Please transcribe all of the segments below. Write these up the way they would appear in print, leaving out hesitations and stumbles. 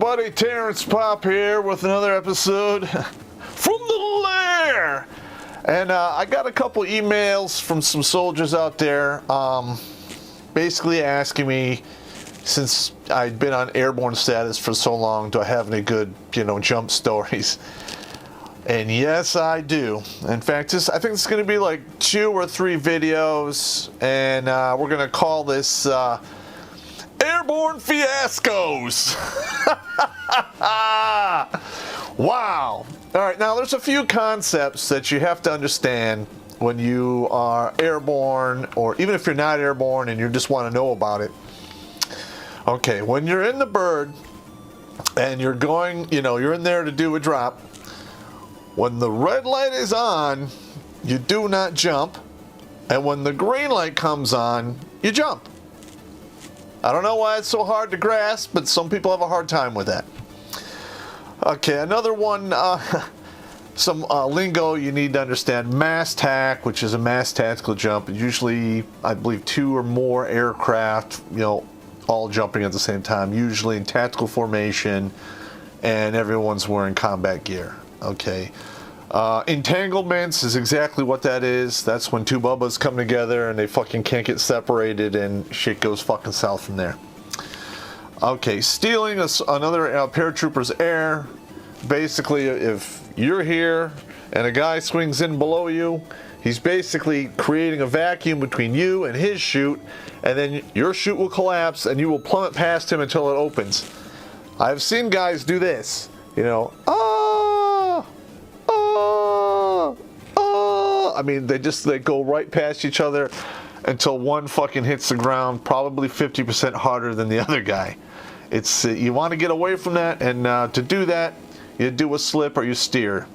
everybody, Terrence Popp here with another episode from the Lair. And I got a couple emails from some soldiers out there basically asking me, since I'd been on airborne status for so long, do I have any good, jump stories? And yes, I do. In fact, I think it's going to be like 2 or 3 videos, and we're going to call this Airborne Fiascos. Wow. All right, now there's a few concepts that you have to understand when you are airborne, or even if you're not airborne and you just want to know about it. Okay, when you're in the bird and you're going, you're in there to do a drop, when the red light is on, you do not jump, and when the green light comes on, you jump. I don't know why it's so hard to grasp, but some people have a hard time with that. Okay, another one, some lingo you need to understand. Mass tack, which is a mass tactical jump. Usually, I believe 2 or more aircraft, all jumping at the same time, usually in tactical formation, and everyone's wearing combat gear. Okay. Entanglements is exactly what that is. That's when 2 bubbas come together and they fucking can't get separated and shit goes fucking south from there. Okay, stealing another paratrooper's air. Basically, if you're here and a guy swings in below you, he's basically creating a vacuum between you and his chute, and then your chute will collapse and you will plummet past him until it opens. I've seen guys do this, I mean, they go right past each other until one fucking hits the ground, probably 50% harder than the other guy. It's you want to get away from that, and to do that, you do a slip or you steer.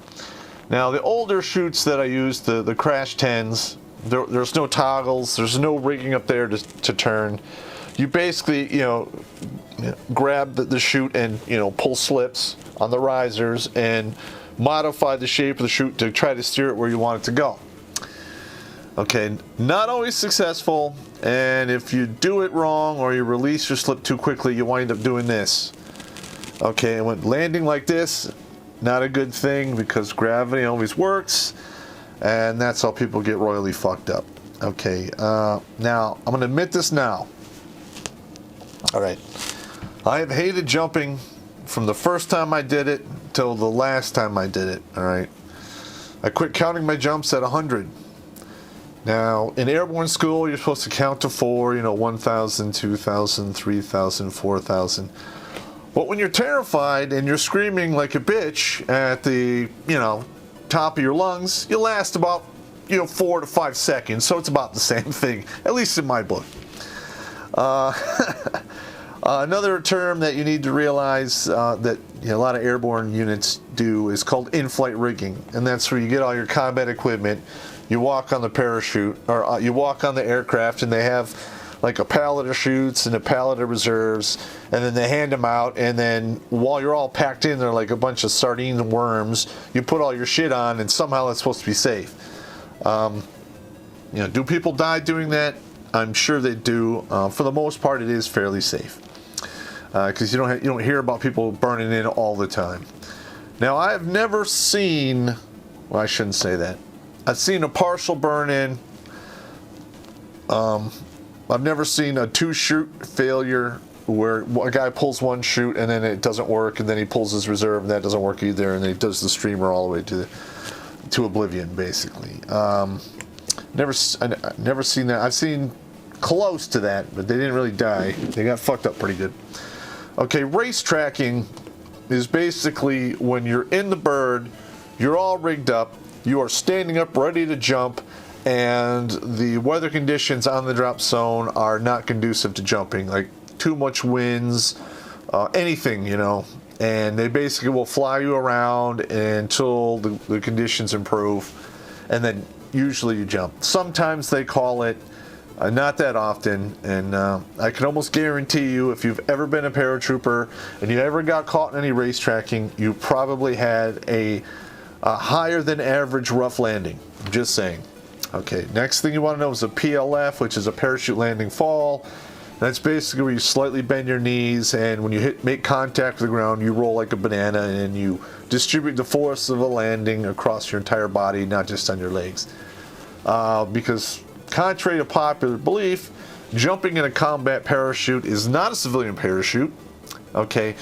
Now, the older chutes that I use, the Crash 10s, there's no toggles, there's no rigging up there to turn. You basically, grab the chute and, pull slips on the risers and modify the shape of the chute to try to steer it where you want it to go. Okay, not always successful, and if you do it wrong or you release your slip too quickly, you wind up doing this. Okay, and when landing like this, not a good thing because gravity always works, and that's how people get royally fucked up. Okay, now, I'm going to admit this now. Alright, I have hated jumping from the first time I did it till the last time I did it, alright? I quit counting my jumps at 100. Now, in Airborne School, you're supposed to count to 4, 1,000, 2,000, 3,000, 4,000. But when you're terrified and you're screaming like a bitch at the, top of your lungs, you last about, 4 to 5 seconds. So it's about the same thing, at least in my book. Another term that you need to realize that a lot of airborne units do is called in-flight rigging, and that's where you get all your combat equipment. You walk on the parachute, or you walk on the aircraft, and they have like a pallet of chutes and a pallet of reserves, and then they hand them out, and then while you're all packed in there like a bunch of sardines and worms, you put all your shit on, and somehow it's supposed to be safe. Do people die doing that? I'm sure they do. For the most part, it is fairly safe. Because you don't hear about people burning in all the time. Now, I have never seen, well, I shouldn't say that. I've seen a partial burn in. I've never seen a 2-chute failure where a guy pulls one chute and then it doesn't work, and then he pulls his reserve and that doesn't work either, and then he does the streamer all the way to oblivion, basically. Never seen that. I've seen close to that, but they didn't really die. They got fucked up pretty good. Okay, race tracking is basically when you're in the bird, you're all rigged up, you are standing up ready to jump, and the weather conditions on the drop zone are not conducive to jumping, like too much winds, anything, and they basically will fly you around until the conditions improve, and then usually you jump. Sometimes they call it, not that often, and I can almost guarantee you, if you've ever been a paratrooper and you ever got caught in any race tracking, you probably had a higher than average rough landing. I'm just saying. Okay, next thing you want to know is a PLF, which is a parachute landing fall. That's basically where you slightly bend your knees, and when you make contact with the ground, you roll like a banana, and you distribute the force of a landing across your entire body, not just on your legs. Because contrary to popular belief, jumping in a combat parachute is not a civilian parachute. Okay,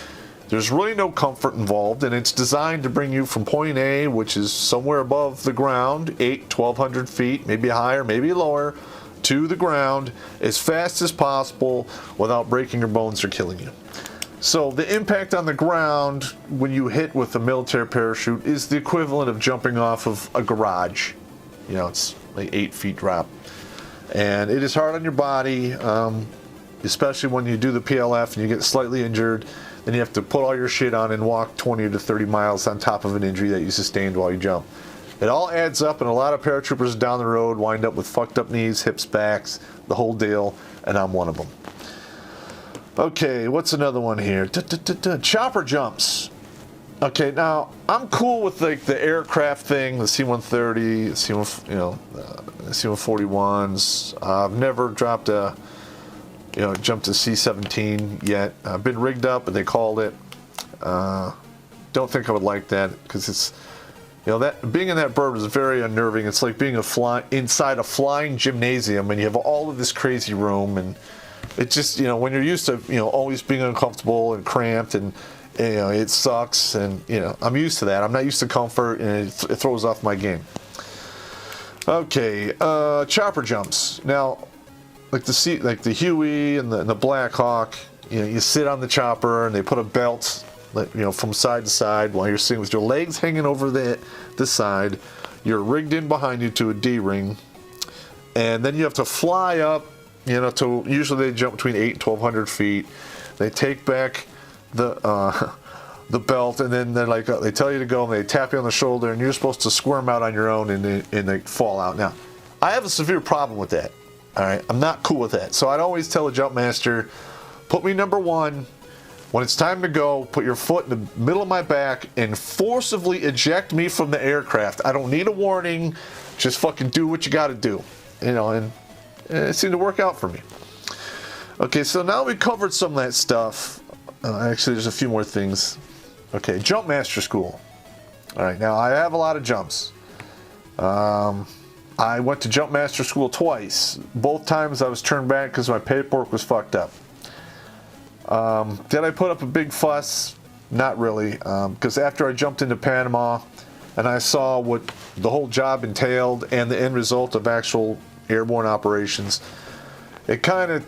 there's really no comfort involved, and it's designed to bring you from point A, which is somewhere above the ground, 1,200 feet, maybe higher, maybe lower, to the ground as fast as possible without breaking your bones or killing you. So the impact on the ground when you hit with a military parachute is the equivalent of jumping off of a garage. You know, it's like 8 feet drop. And it is hard on your body, especially when you do the PLF and you get slightly injured. Then you have to put all your shit on and walk 20 to 30 miles on top of an injury that you sustained while you jump. It all adds up, and a lot of paratroopers down the road wind up with fucked up knees, hips, backs, the whole deal, and I'm one of them. Okay, what's another one here? Chopper jumps. Okay, now I'm cool with like the aircraft thing, the C-130, the C-141s. I've never dropped jumped a C-17 yet. I've been rigged up, but they called it. Don't think I would like that because it's. That being in that bird was very unnerving. It's like being inside a flying gymnasium, and you have all of this crazy room, and it just, when you're used to, always being uncomfortable and cramped, and it sucks, and I'm used to that. I'm not used to comfort, and it throws off my game. Okay, chopper jumps. Now, like the Huey and the Black Hawk, you sit on the chopper, and they put a belt. From side to side while you're sitting with your legs hanging over the side. You're rigged in behind you to a D-ring, and then you have to fly up, to usually they jump between 8 and 1,200 feet. They take back the belt, and then they tell you to go, and they tap you on the shoulder, and you're supposed to squirm out on your own, and they fall out. Now, I have a severe problem with that. All right, I'm not cool with that. So I'd always tell a jump master, put me number one. When it's time to go, put your foot in the middle of my back and forcibly eject me from the aircraft. I don't need a warning. Just fucking do what you got to do. And it seemed to work out for me. Okay, so now we covered some of that stuff. Actually, there's a few more things. Okay, Jumpmaster School. All right, now I have a lot of jumps. I went to Jumpmaster School twice. Both times I was turned back because my paperwork was fucked up. Did I put up a big fuss? Not really, because after I jumped into Panama and I saw what the whole job entailed and the end result of actual airborne operations, it kind of,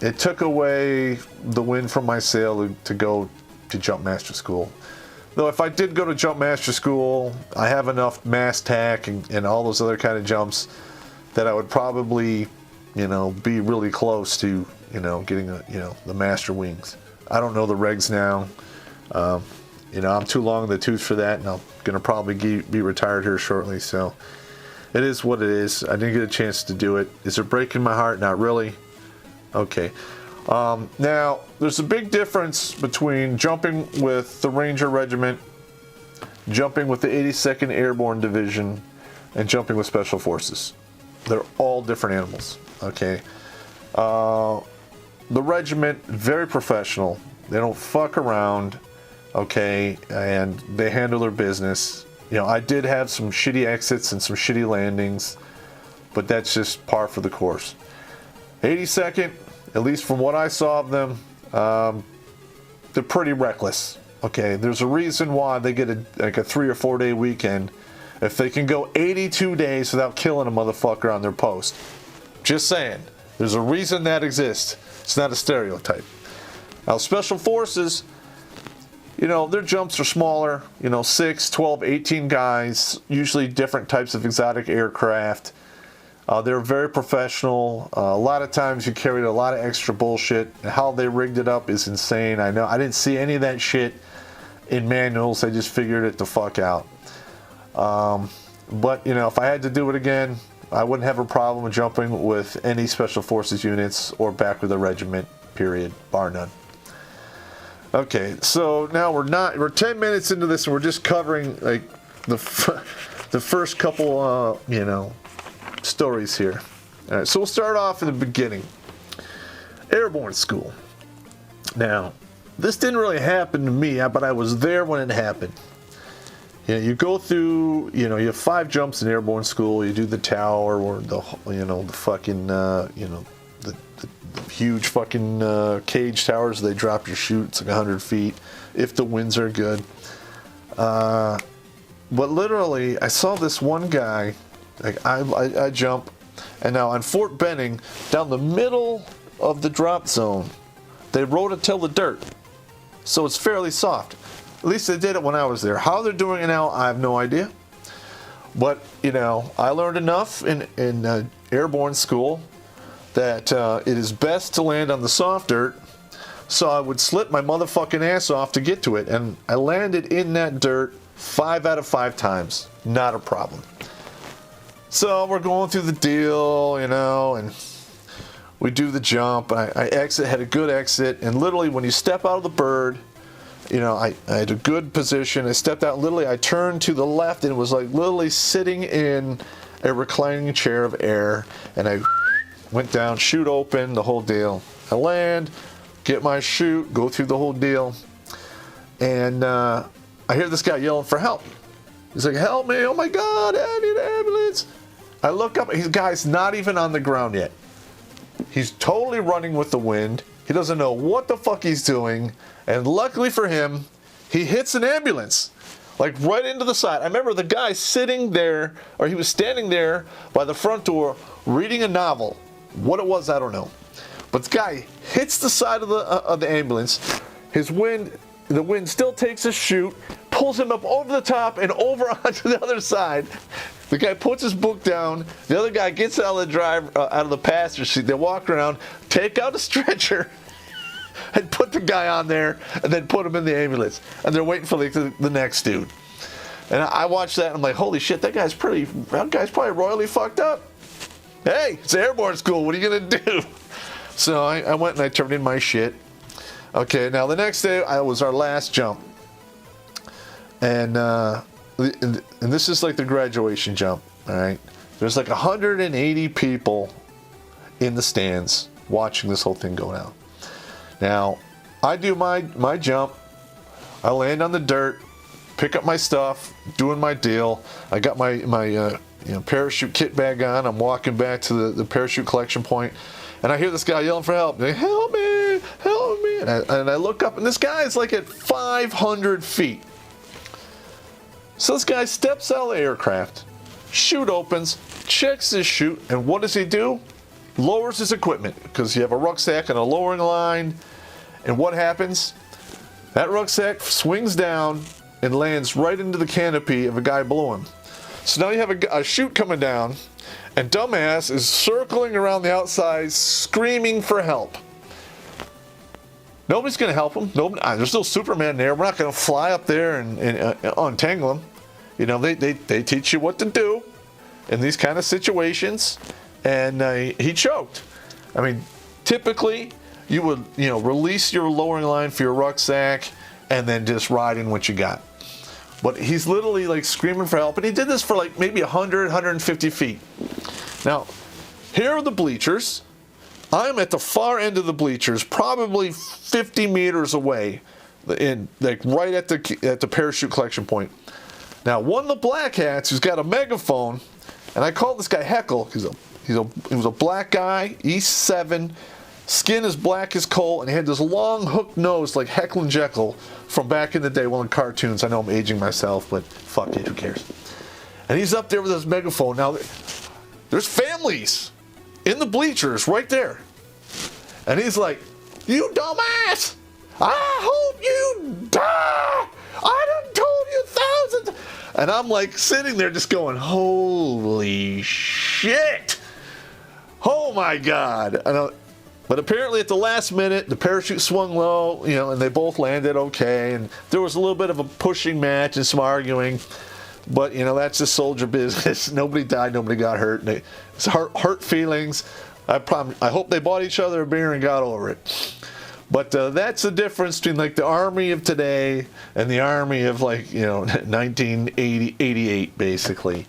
it took away the wind from my sail to go to Jumpmaster School. Though if I did go to Jumpmaster School, I have enough mass tack and all those other kind of jumps that I would probably, be really close to getting the master wings. I don't know the regs now. I'm too long in the tooth for that, and I'm gonna probably be retired here shortly. So it is what it is. I didn't get a chance to do it. Is it breaking my heart? Not really. Okay. Now there's a big difference between jumping with the Ranger Regiment, jumping with the 82nd Airborne Division, and jumping with Special Forces. They're all different animals. Okay. The regiment, very professional. They don't fuck around, okay, and they handle their business. I did have some shitty exits and some shitty landings, but that's just par for the course. 82nd, at least from what I saw of them, they're pretty reckless. Okay, there's a reason why they get a 3 or 4 day weekend if they can go 82 days without killing a motherfucker on their post. Just saying. There's a reason that exists. It's not a stereotype. Now, Special Forces, their jumps are smaller, 6, 12, 18 guys, usually different types of exotic aircraft. They're very professional. A lot of times you carried a lot of extra bullshit. How they rigged it up is insane. I know. I didn't see any of that shit in manuals. I just figured it the fuck out. But, if I had to do it again, I wouldn't have a problem with jumping with any Special Forces units or back with a regiment, period, bar none. Okay, so now we're 10 minutes into this and we're just covering like the first couple, stories here. All right, so we'll start off in the beginning. Airborne School. Now, this didn't really happen to me, but I was there when it happened. You go through, you have 5 jumps in Airborne School. You do the tower or the fucking, the huge fucking cage towers. They drop your chute. It's like 100 feet if the winds are good. But literally, I saw this one guy. Like I jump, and now on Fort Benning, down the middle of the drop zone, they rode it till the dirt, so it's fairly soft. At least they did it when I was there. How they're doing it now, I have no idea. But I learned enough in Airborne School that it is best to land on the soft dirt. So I would slip my motherfucking ass off to get to it, and I landed in that dirt 5 out of 5 times. Not a problem. So we're going through the deal, and we do the jump. I had a good exit, and literally when you step out of the bird, I had a good position. I stepped out, literally I turned to the left, and it was like literally sitting in a reclining chair of air, and I went down, chute open, the whole deal. I land, get my chute, go through the whole deal, and I hear this guy yelling for help. He's like, help me, oh my God, I need an ambulance. I look up, his guy's not even on the ground yet. He's totally running with the wind. He doesn't know what the fuck he's doing. And luckily for him, he hits an ambulance, like right into the side. I remember the guy sitting there, or he was standing there by the front door reading a novel. What it was, I don't know. But the guy hits the side of the ambulance. The wind still takes a chute, pulls him up over the top and over onto the other side. The guy puts his book down. The other guy gets out of the passenger seat. They walk around, take out a stretcher, and put the guy on there, and then put him in the ambulance. And they're waiting for the next dude. And I watched that, and I'm like, holy shit, that guy's probably royally fucked up. Hey, it's Airborne School. What are you gonna do? So I went and I turned in my shit. Okay, now the next day was our last jump, and this is like the graduation jump. All right, there's like 180 people in the stands watching this whole thing go down. Now, I do my jump. I land on the dirt, pick up my stuff, doing my deal. I got my parachute kit bag on. I'm walking back to the parachute collection point, and I hear this guy yelling for help. Like, help me, help me. And I look up, and this guy is like at 500 feet. So this guy steps out of the aircraft, chute opens, checks his chute, and what does he do? Lowers his equipment, because you have a rucksack and a lowering line. And what happens? That rucksack swings down and lands right into the canopy of a guy below him. So now you have a chute coming down, and dumbass is circling around the outside screaming for help. Nobody's going to help him. There's no Superman there. We're not going to fly up there and untangle him. They teach you what to do in these kind of situations, and he choked. I mean, typically you would release your lowering line for your rucksack and then just ride in what you got. But he's literally like screaming for help, and he did this for like maybe 100, 150 feet. Now, here are the bleachers. I'm at the far end of the bleachers, probably 50 meters away, right at the parachute collection point. Now, one of the black hats who's got a megaphone, and I call this guy Heckle. He was a black guy, East 7, skin as black as coal, and he had this long hooked nose like Heckle and Jekyll from back in the day, one of the cartoons. I know I'm aging myself, but fuck it, who cares? And he's up there with his megaphone. Now, there's families in the bleachers right there. And he's like, you dumbass! I hope you die! I done told you thousands! And I'm like sitting there just going, holy shit! Oh my God! But apparently at the last minute, the parachute swung low, and they both landed okay. And there was a little bit of a pushing match and some arguing. But, that's just soldier business. Nobody died, nobody got hurt. It's hurt feelings. I hope they bought each other a beer and got over it. But that's the difference between like the army of today and the army of 1988, basically.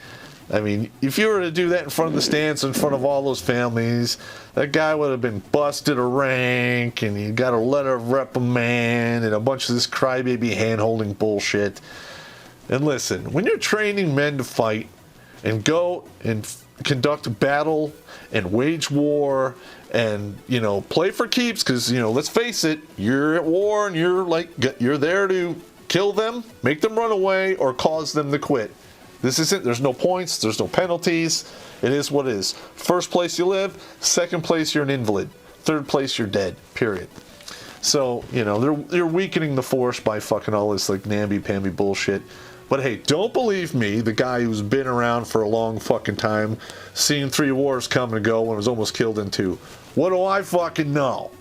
I mean, if you were to do that in front of the stands, in front of all those families, that guy would have been busted a rank, and he got a letter of reprimand, and a bunch of this crybaby hand-holding bullshit. And listen, when you're training men to fight and go and conduct battle and wage war and, you know, play for keeps, because, you know, let's face it, you're at war and you're there to kill them, make them run away, or cause them to quit. This isn't, there's no points, there's no penalties. It is what it is. First place you live, second place you're an invalid, third place you're dead, period. So, you know, they're weakening the force by fucking all this like namby-pamby bullshit. But hey, don't believe me, the guy who's been around for a long fucking time, seen 3 wars come and go and was almost killed in 2. What do I fucking know?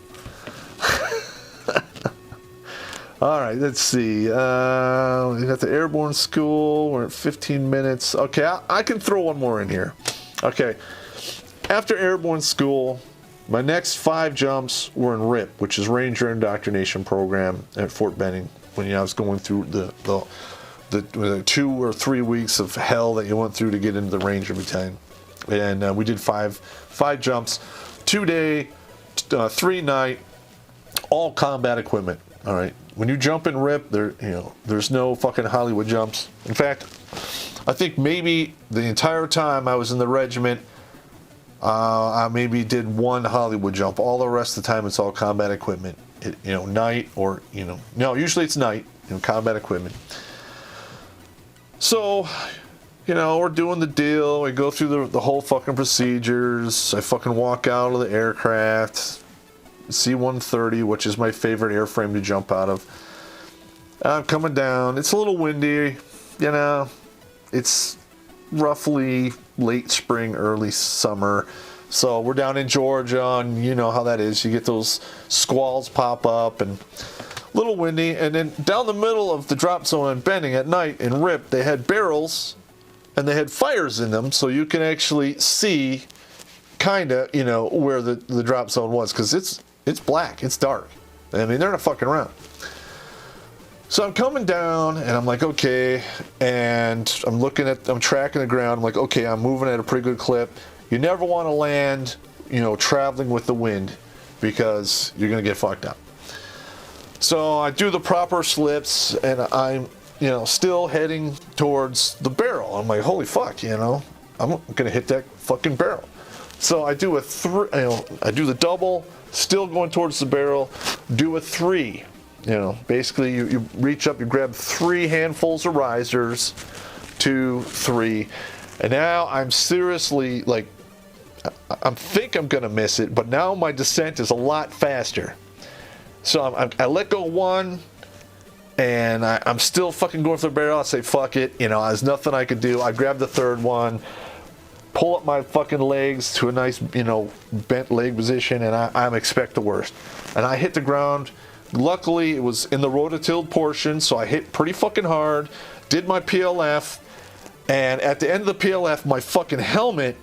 All right, let's see. We got the Airborne School. We're at 15 minutes. Okay, I can throw one more in here. Okay, after Airborne School, my next 5 jumps were in RIP, which is Ranger Indoctrination Program at Fort Benning. When I was going through the 2 or 3 weeks of hell that you went through to get into the Ranger Battalion, and we did five jumps, 2-day, 3-night, all combat equipment. All right. When you jump in RIP, there's no fucking Hollywood jumps. In fact, I think maybe the entire time I was in the regiment, I maybe did 1 Hollywood jump. All the rest of the time, it's all combat equipment. Night or, no, usually it's night, combat equipment. So, we're doing the deal. We go through the whole fucking procedures. I fucking walk out of the aircraft. C-130, which is my favorite airframe to jump out of. I'm coming down. It's a little windy, It's roughly late spring, early summer. So we're down in Georgia, and you know how that is. You get those squalls pop up, and a little windy. And then down the middle of the drop zone in Benning at night in RIP, they had barrels, and they had fires in them, so you can actually see kind of, where the drop zone was, because it's black, it's dark. I mean, they're not fucking around. So I'm coming down, and I'm like, okay, and I'm tracking the ground. I'm like, okay, I'm moving at a pretty good clip. You never want to land, traveling with the wind, because you're going to get fucked up. So I do the proper slips, and I'm, still heading towards the barrel. I'm like, holy fuck, I'm going to hit that fucking barrel. So I do I do the double, still going towards the barrel, do a 3. Basically you reach up, you grab 3 handfuls of risers, 2, 3, and now I'm seriously, like, I think I'm going to miss it, but now my descent is a lot faster. So I let go 1, and I'm still fucking going for the barrel. I say, fuck it, there's nothing I could do. I grab the 3rd one, pull up my fucking legs to a nice, bent leg position, and I expect the worst. And I hit the ground. Luckily, it was in the rototilled portion, so I hit pretty fucking hard, did my PLF, and at the end of the PLF, my fucking helmet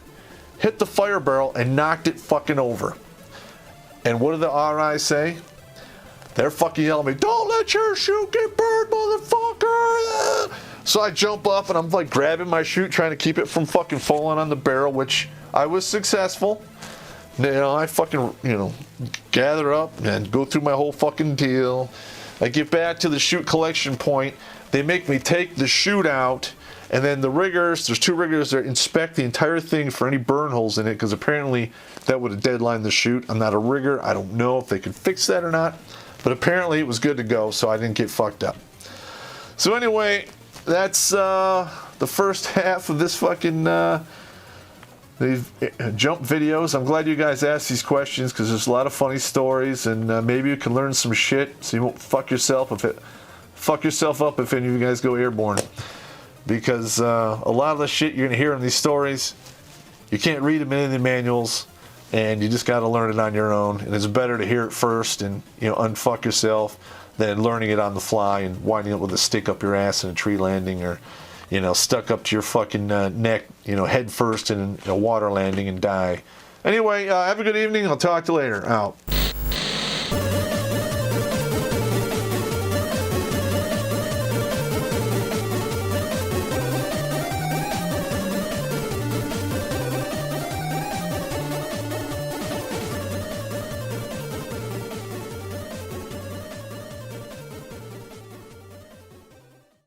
hit the fire barrel and knocked it fucking over. And what did the RIs say? They're fucking yelling at me, don't let your chute get burned, motherfucker! So I jump up, and I'm like grabbing my chute, trying to keep it from fucking falling on the barrel, which I was successful. I fucking, gather up and go through my whole fucking deal. I get back to the chute collection point. They make me take the chute out, and then the riggers, there's 2 riggers that inspect the entire thing for any burn holes in it, because apparently that would have deadlined the chute. I'm not a rigger. I don't know if they could fix that or not, but apparently it was good to go, so I didn't get fucked up. So anyway, that's the first half of this fucking these jump videos. I'm glad you guys asked these questions, because there's a lot of funny stories, and maybe you can learn some shit so you won't fuck yourself up if any of you guys go airborne. Because a lot of the shit you're gonna hear in these stories, you can't read them in any of the manuals, and you just got to learn it on your own. And it's better to hear it first and unfuck yourself than learning it on the fly and winding up with a stick up your ass in a tree landing, or stuck up to your fucking neck, head first in a water landing and die. Anyway, have a good evening. I'll talk to you later. Out.